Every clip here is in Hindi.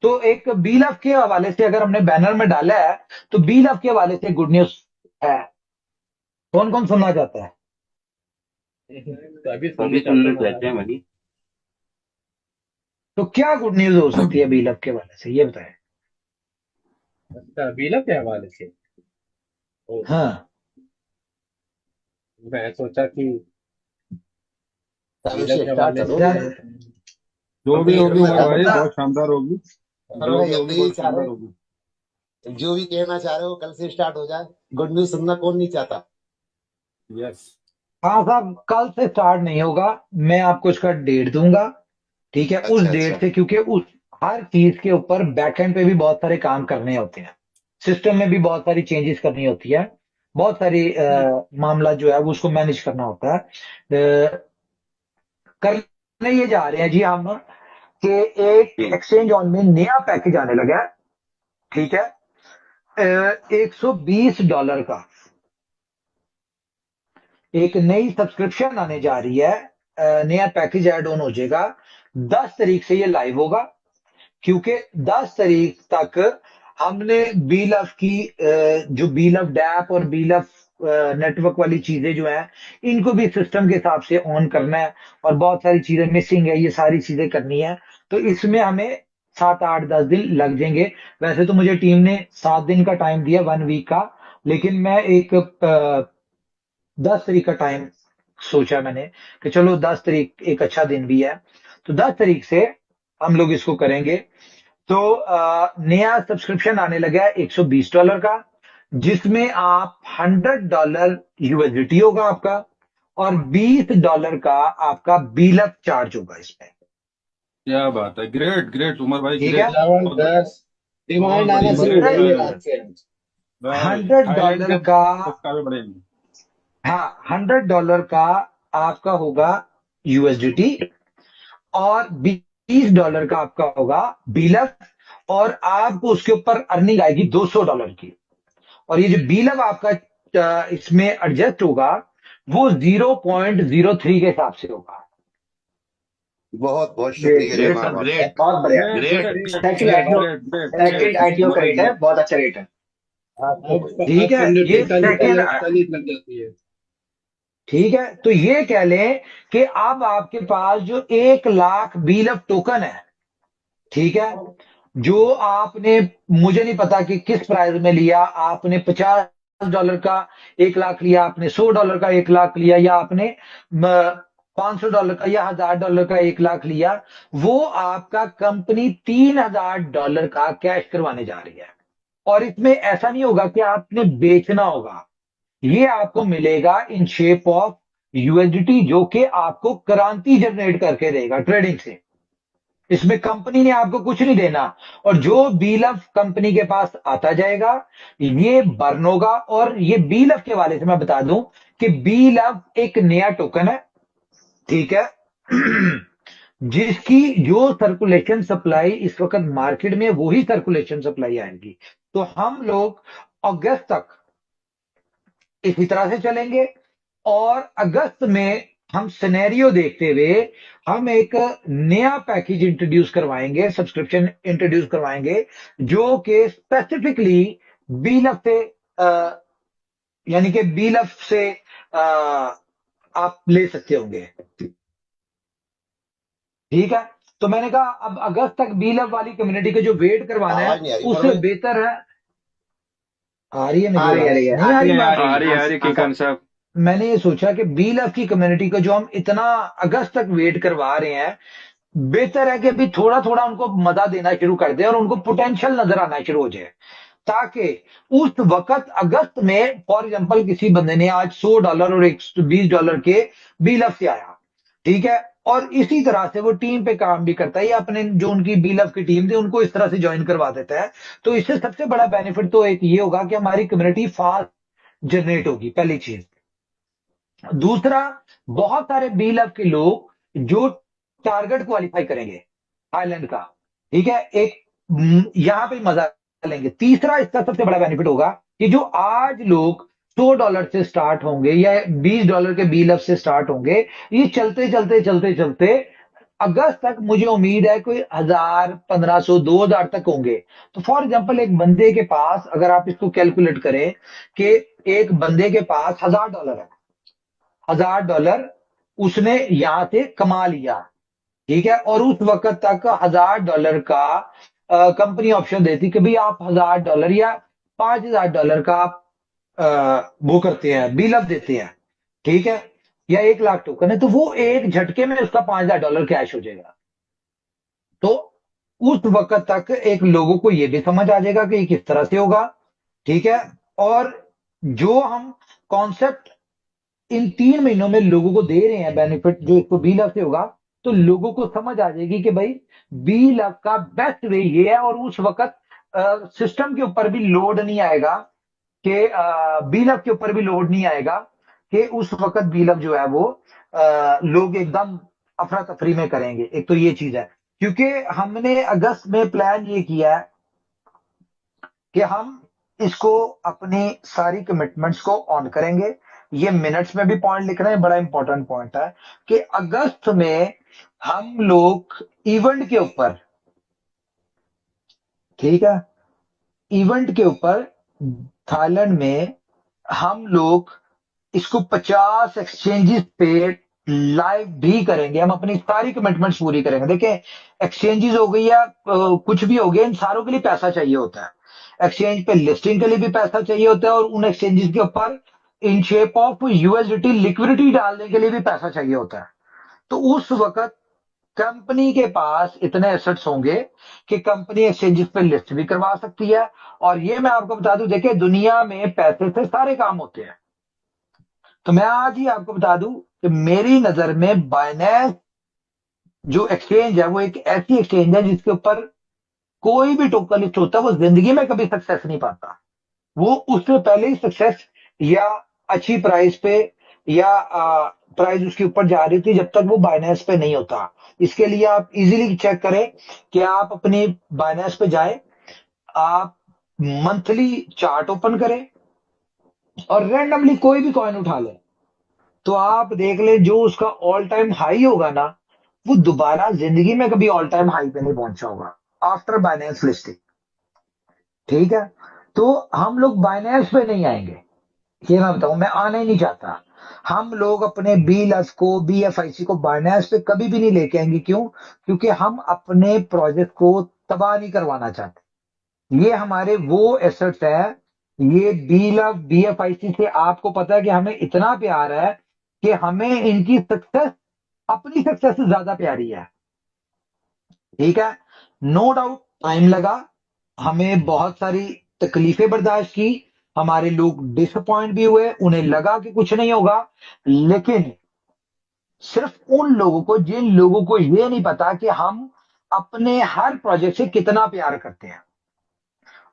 तो एक बी लव के हवाले से अगर हमने बैनर में डाला है, तो बी लव के हवाले से गुड न्यूज है। कौन कौन सुनना चाहता है? तो अभी अभी सुनने चाहते सुनना हैं चाहते महाराज। हैं भाई। तो क्या गुड न्यूज हो सकती है बी लव के हवाले से, ये बताएं। अच्छा, बीला के हवाले से। ओ, हाँ। मैं सोचा कि बीला अभिषेक के स्टार्ट हवाले करो। से। यार, जो हम तो भी ये होगी कहना उमर चाह रहे भाई ना, बहुत शानदार होगी। और जो भाई भी हम तो होगी यही बहुत चाह शानदार रहे होगी। हैं, जो भी कहना चाह रहे हो कल से स्टार्ट हो जाए। गुड न्यूज सुनना कौन नहीं चाहता। यस। हाँ साहब, कल से स्टार्ट नहीं होगा। मैं आपको इसका डेट दूंगा। ठीक है, उस अच्छा डेट अच्छा। से, क्योंकि उस हर चीज के ऊपर बैकएंड पे भी बहुत सारे काम करने होते हैं। सिस्टम में भी बहुत सारी चेंजेस करनी होती है। बहुत सारी मामला जो है वो उसको मैनेज करना होता है। करने ये जा रहे हैं जी हम, कि एक जी। एक्सचेंज ऑन में नया पैकेज आने लगा है। ठीक है, $120 का एक नई सब्सक्रिप्शन आने जा रही है। नया पैकेज ऐड ऑन हो जाएगा। 10 तारीख से ये लाइव होगा, क्योंकि 10 तारीख तक हमने बी लव की जो बी लव डैप और बी लव नेटवर्क वाली चीजें जो हैं, इनको भी सिस्टम के हिसाब से ऑन करना है। और बहुत सारी चीजें मिसिंग है, ये सारी चीजें करनी है। तो इसमें हमें 7 8 10 दिन लग जाएंगे। वैसे तो मुझे टीम ने 7 दिन का टाइम दिया, 1 वीक का। लेकिन मैं एक 10 तारीख का टाइम सोचा मैंने, कि चलो 10 तारीख एक अच्छा दिन भी है। तो 10 तारीख से हम लोग इसको करेंगे। तो नया सब्सक्रिप्शन आने लगा है $120 का, जिसमें आप $100 यूएसडीटी होगा आपका, और $20 का आपका बीलअप चार्ज होगा इसमें। क्या बात है, ग्रेट ग्रेट उमर भाई, ठीक है, ग्रेट। बहुत बढ़िया। जबरदस्त। डिमांड बहुत आना बढ़िया शुरू हो ग्रेट। जाएगी हंड्रेड आज से। भाई थाईलैंड $100 के का। सब्सक्राइबर बढ़ेंगे। हाँ, $100 का आपका होगा यूएसडीटी, और $20 का आपका होगा बीलअप। और आपको उसके ऊपर अर्निंग आएगी $200 की। और ये जो बीलअप आपका इसमें एडजस्ट होगा, वो 0.03 के हिसाब से होगा। बहुत बहुत शुक्रिया ग्रेट जी, ग्रेट बहुत सर, बहुत। ग्रेट। बहुत बढ़िया। Great great. Great great second great ITO, great great second great ITO का उमर रेट भाई है, ग्रेट। बहुत अच्छा रेट है। अब ठीक है, फंडिटी ये सेकंड। ताली लग जाती है। ठीक है, तो ये कह लें कि अब आपके पास जो 1 लाख बीलअप टोकन है, ठीक है, जो आपने, मुझे नहीं पता कि किस प्राइस में लिया, आपने $50 का 1 लाख लिया, आपने $100 का 1 लाख लिया, या आपने $500 का या $1000 का 1 लाख लिया, वो आपका कंपनी $3000 का कैश करवाने जा रही है। और इसमें ऐसा नहीं होगा कि आपने बेचना होगा, ये आपको मिलेगा इन शेप ऑफ यूएसडीटी, जो कि आपको क्रांति जनरेट करके देगा ट्रेडिंग से। इसमें कंपनी ने आपको कुछ नहीं देना। और जो बीलफ कंपनी के पास आता जाएगा, ये बर्न होगा। और ये बीलफ के वाले से मैं बता दूं कि बीलफ एक नया टोकन है। ठीक है, जिसकी जो सर्कुलेशन सप्लाई इस वक्त मार्केट में, वही सर्कुलेशन सप्लाई आएगी। तो हम लोग अगस्त तक इसी तरह से चलेंगे। और अगस्त में हम सिनेरियो देखते हुए हम एक नया पैकेज इंट्रोड्यूस करवाएंगे, सब्सक्रिप्शन इंट्रोड्यूस करवाएंगे, जो कि स्पेसिफिकली बीलफ से यानी कि बीलफ से आप ले सकते होंगे। ठीक है, तो मैंने कहा अब अगस्त तक बीलफ वाली कम्युनिटी को जो वेट करवाना है, आवाज नहीं आ रही ऊपर उससे भाई। बेहतर है। आ रही है आ मेरी रही आवाज, है नहीं आ रही आ बात? रही आ रही हाँ किंग सर। साहब। मैंने ये सोचा कि बी लव की कम्युनिटी को जो हम इतना अगस्त तक वेट करवा रहे हैं, बेहतर है कि अभी थोड़ा थोड़ा उनको मजा देना शुरू कर दे, और उनको पोटेंशियल नजर आना शुरू हो जाए। ताकि उस वक्त अगस्त में, फॉर एग्जांपल, किसी बंदे ने आज $100 और $120 के बी लव से आया, ठीक है, और इसी तरह से वो टीम पे काम भी करता है, या अपने जो उनकी बी लव की टीम थी उनको इस तरह से ज्वाइन करवा देता है। तो इससे सबसे बड़ा बेनिफिट तो एक ये होगा कि हमारी कम्युनिटी फास्ट जनरेट होगी, पहली चीज। दूसरा, बहुत सारे बी लव के लोग जो टारगेट क्वालिफाई करेंगे थाईलैंड का, ठीक है, एक यहां पे मजा लेंगे। तीसरा, इसका सबसे बड़ा बेनिफिट होगा कि जो आज लोग $100 से स्टार्ट होंगे या $20 के बी लव से स्टार्ट होंगे, ये चलते चलते चलते चलते अगस्त तक मुझे उम्मीद है कोई 1,000, 1,500, 2,000 तक होंगे। तो फॉर एग्जाम्पल एक बंदे के पास, अगर आप इसको कैलकुलेट करें कि एक बंदे के पास $1,000 है, $1,000 उसने यहां से कमा लिया, ठीक है, और उस वक्त तक $1,000 का कंपनी ऑप्शन देती कि भाई आप $1,000 या $5,000 का आप वो करते हैं, बिल अप देते हैं, ठीक है, या 1 लाख टोकन है, तो वो एक झटके में उसका $5,000 कैश हो जाएगा। तो उस वक्त तक एक लोगों को ये भी समझ आ जाएगा कि ये किस तरह से होगा, ठीक है। और जो हम कॉन्सेप्ट इन 3 महीनों में लोगों को दे रहे हैं, बेनिफिट जो इसको बी लव से होगा, तो लोगों को समझ आ जाएगी कि भाई बी लव का बेस्ट वे ये है। और उस वक्त सिस्टम के ऊपर भी लोड नहीं आएगा कि बी लव के ऊपर भी लोड नहीं आएगा कि उस वक्त बी लव जो है वो लोग एकदम अफरा तफरी में करेंगे। एक तो ये चीज है, क्योंकि हमने अगस्त में प्लान ये किया है कि हम इसको अपनी सारी कमिटमेंट्स को ऑन करेंगे। ये मिनट्स में भी पॉइंट लिख रहे हैं, बड़ा इंपॉर्टेंट पॉइंट है कि अगस्त में हम लोग इवेंट के ऊपर, ठीक है, इवेंट के ऊपर थाईलैंड में हम लोग इसको 50 एक्सचेंजेस पे लाइव भी करेंगे। हम अपनी सारी कमिटमेंट्स पूरी करेंगे। देखें, एक्सचेंजेस हो गई या कुछ भी हो गया, इन सारों के लिए पैसा चाहिए होता है। एक्सचेंज पे लिस्टिंग के लिए भी पैसा चाहिए होता है, और उन एक्सचेंजेस के ऊपर in shape of USDT liquidity डालने के लिए भी पैसा चाहिए होता है। तो उस वक्त कंपनी के पास इतने एसेट्स होंगे कि कंपनी एक्सचेंजेस पे लिस्ट भी करवा सकती है। और ये मैं आपको बता दूं, देखिए दुनिया में पैसे से सारे काम होते हैं। तो मैं आज ही आपको बता दूं कि मेरी नजर में बाइनेंस जो एक्सचेंज है वो एक ऐसी एक्सचेंज है जिसके ऊपर कोई भी टोकन लिस्ट होता है वो जिंदगी में कभी सक्सेस नहीं पाता। वो उससे पहले ही सक्सेस या अच्छी प्राइस पे या प्राइस उसके ऊपर जा रही थी जब तक वो बाइनेंस पे नहीं होता। इसके लिए आप इजीली चेक करें कि आप अपनी बाइनेंस पे जाए, आप मंथली चार्ट ओपन करें और रैंडमली कोई भी कॉइन उठा लें, तो आप देख ले जो उसका ऑल टाइम हाई होगा ना, वो दोबारा जिंदगी में कभी ऑल टाइम हाई पे नहीं पहुंचा होगा आफ्टर बाइनेंस लिस्टिंग, ठीक है। तो हम लोग बाइनेंस पे नहीं आएंगे, ये मैं बताऊं, मैं आना ही नहीं चाहता। हम लोग अपने बीएलएफ को, बीएफआईसी को बाइनेंस पे कभी भी नहीं लेके आएंगे। क्यों? क्योंकि हम अपने प्रोजेक्ट को तबाह नहीं करवाना चाहते। ये हमारे वो एसेट्स है, ये बीएलएफ बीएफआईसी से आपको पता है कि हमें इतना प्यार है कि हमें इनकी सक्सेस अपनी सक्सेस से ज्यादा प्यारी है, ठीक है। नो डाउट टाइम लगा, हमें बहुत सारी तकलीफें बर्दाश्त की, हमारे लोग डिसअपॉइंट भी हुए, उन्हें लगा कि कुछ नहीं होगा। लेकिन सिर्फ उन लोगों को, जिन लोगों को ये नहीं पता कि हम अपने हर प्रोजेक्ट से कितना प्यार करते हैं,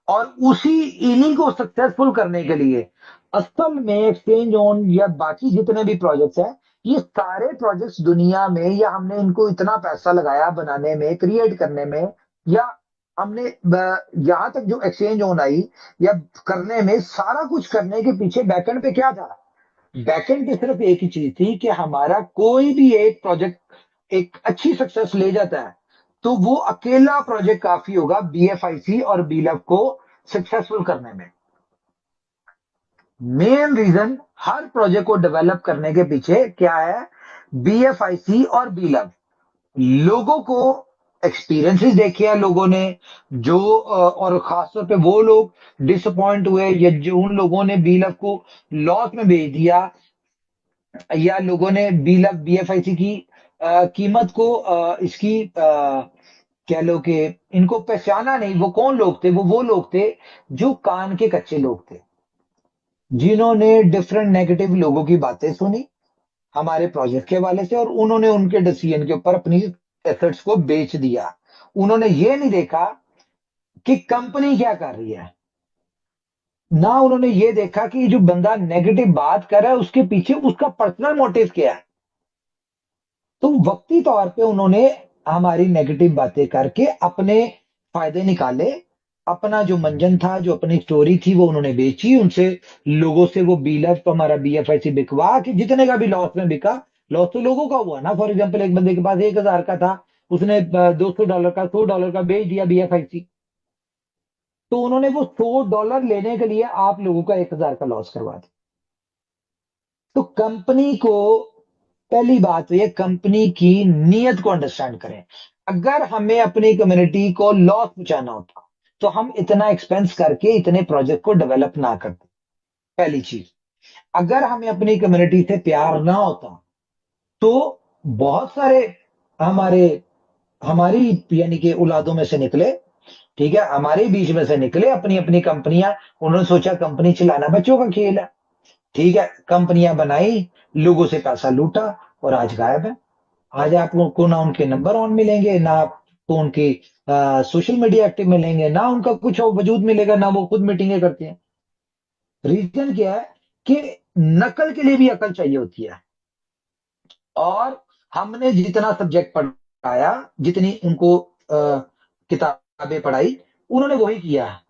और उसी इन्हीं को सक्सेसफुल करने के लिए असल में एक्सचेंज ऑन या बाकी जितने भी प्रोजेक्ट्स हैं, ये सारे प्रोजेक्ट्स दुनिया में, या हमने इनको इतना पैसा लगाया बनाने में, क्रिएट करने में, या हमने यहां तक जो एक्सचेंज ऑन आई या करने में, सारा कुछ करने के पीछे बैकएंड पे क्या था? बैकएंड पे सिर्फ एक ही चीज थी कि हमारा कोई भी एक प्रोजेक्ट एक अच्छी सक्सेस ले जाता है, तो वो अकेला प्रोजेक्ट काफी होगा बीएफआईसी और बीलव को सक्सेसफुल करने में। मेन रीजन हर प्रोजेक्ट को डेवलप करने के पीछे क्या है? बीएफआईसी और बीलव। लोगों को एक्सपीरियंसेस देखे हैं लोगों ने, जो और खासतौर पे वो लोग डिसअपॉइंट हुए या जो उन लोगों ने बीलव को लॉस में बेच दिया, या लोगों ने बीएफआईसी की कीमत को इसकी कह लो कि इनको पहचाना नहीं। वो कौन लोग थे? वो लोग थे जो कान के कच्चे लोग थे, जिन्होंने डिफरेंट नेगेटिव लोगों की बातें सुनी हमारे प्रोजेक्ट के हवाले से, और उन्होंने उनके डिसीजन के ऊपर अपनी एसेट्स को बेच दिया। उन्होंने ये नहीं देखा कि कंपनी क्या कर रही है, ना उन्होंने ये देखा कि जो बंदा नेगेटिव बात कर रहा है उसके पीछे उसका पर्सनल मोटिव क्या है। तो वक्ती तौर पे उन्होंने हमारी नेगेटिव बातें करके अपने फायदे निकाले। अपना जो मंजन था, जो अपनी स्टोरी थी, वो उन्होंने बेची। उनसे लोगों से वो बीलफ हमारा बीएफआईसी बिकवा के जितने का भी लॉस में बिका, लॉस तो लोगों का हुआ ना। फॉर एग्जाम्पल एक बंदे के पास 1,000 का था, उसने $200 का $100 का बेच दिया BFIC, तो उन्होंने वो $100 लेने के लिए आप लोगों का 1,000 का लॉस करवा दिया। तो कंपनी को, पहली बात तो ये कंपनी की नीयत को अंडरस्टैंड करें। अगर हमें अपनी कम्युनिटी को लॉस पहुंचाना होता तो हम इतना एक्सपेंस करके इतने प्रोजेक्ट को डेवलप ना करते। पहली चीज, अगर हमें अपनी कम्युनिटी से प्यार ना होता तो बहुत सारे हमारे हमारी यानी कि औलादों में से निकले, ठीक है, हमारे बीच में से निकले अपनी अपनी कंपनियां। उन्होंने सोचा कंपनी चलाना बच्चों का खेल है, ठीक है, कंपनियां बनाई, लोगों से पैसा लूटा और आज गायब है। आज आप लोगों को ना उनके नंबर ऑन मिलेंगे, ना आपको उनके सोशल मीडिया एक्टिव मिलेंगे, ना उनका कुछ वजूद मिलेगा, ना वो खुद मीटिंगें करते हैं। रीजन क्या है कि नकल के लिए भी अकल चाहिए होती है। और हमने जितना सब्जेक्ट पढ़ाया, जितनी उनको किताबें पढ़ाई, उन्होंने वही किया है।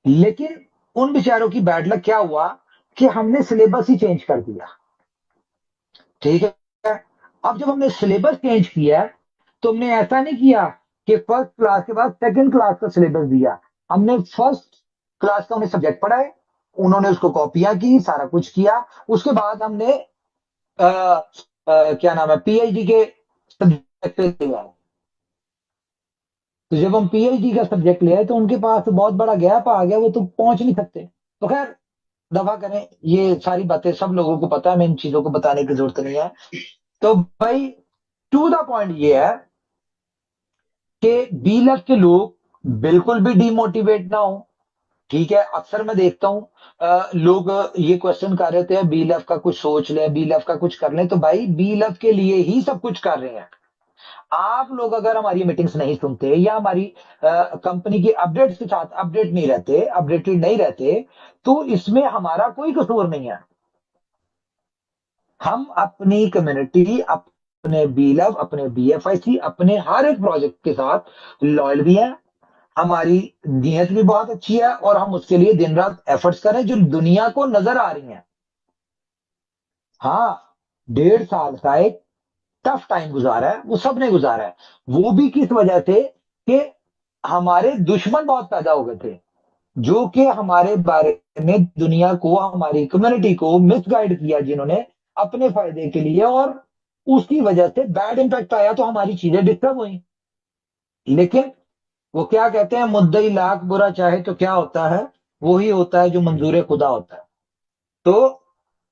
लेकिन उन बेचारों की बैड लक क्या हुआ कि हमने सिलेबस ही चेंज कर दिया, ठीक है। अब जब हमने सिलेबस चेंज किया तो हमने ऐसा नहीं किया कि फर्स्ट क्लास के बाद सेकंड क्लास का सिलेबस दिया। हमने फर्स्ट क्लास का उन्हें सब्जेक्ट पढ़ाए, उन्होंने उसको कॉपियां की, सारा कुछ किया। उसके बाद हमने क्या नाम है, PhD के सब्जेक्ट पे लिया। तो जब हम PhD का सब्जेक्ट ले आए तो उनके पास तो बहुत बड़ा गैप आ गया, वो तो पहुंच नहीं सकते। तो खैर, दफा करें, ये सारी बातें सब लोगों को पता है, मैं इन चीजों को बताने की जरूरत नहीं है। तो भाई, टू द पॉइंट ये है कि बी लक के लोग बिल्कुल भी डिमोटिवेट ना हो, ठीक है। अक्सर मैं देखता हूं लोग ये क्वेश्चन कर रहे थे बी लव का कुछ सोच ले, बी लव का कुछ कर ले। तो भाई, बी लव के लिए ही सब कुछ कर रहे हैं। आप लोग अगर हमारी मीटिंग्स नहीं सुनते या हमारी कंपनी की अपडेट्स के साथ अपडेट नहीं रहते, अपडेटेड नहीं रहते, तो इसमें हमारा कोई कसूर नहीं है। हम अपनी कम्युनिटी, अपने बी लव, अपने BFIC, अपने हर एक प्रोजेक्ट के साथ लॉयल भी हैं। हमारी नीयत भी बहुत अच्छी है और हम उसके लिए दिन रात एफर्ट्स करें जो दुनिया को नजर आ रही हैं। हाँ, 1.5 साल का एक टफ टाइम गुजारा है, वो सबने गुजारा है। वो भी किस वजह से कि हमारे दुश्मन बहुत पैदा हो गए थे, जो कि हमारे बारे में दुनिया को, हमारी कम्युनिटी को मिसगाइड किया, जिन्होंने अपने फायदे के लिए, और उसकी वजह से बैड इंपैक्ट आया तो हमारी चीजें डिस्टर्ब हुई। लेकिन वो क्या कहते हैं, मुद्दई लाख बुरा चाहे तो क्या होता है, वो ही होता है जो मंजूर खुदा होता है। तो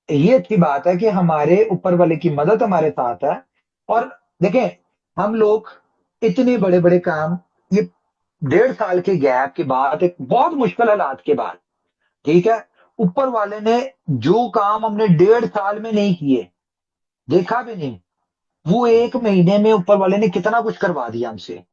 ये अच्छी बात है कि हमारे ऊपर वाले की मदद हमारे साथ है। और देखें, हम लोग इतने बड़े बड़े काम, ये 1.5 साल के गैप के बाद, एक बहुत मुश्किल हालात के बाद, ठीक है, ऊपर वाले ने जो काम हमने 1.5 साल में नहीं किए, देखा भी नहीं, वो 1 महीने में ऊपर वाले ने कितना कुछ करवा दिया हमसे।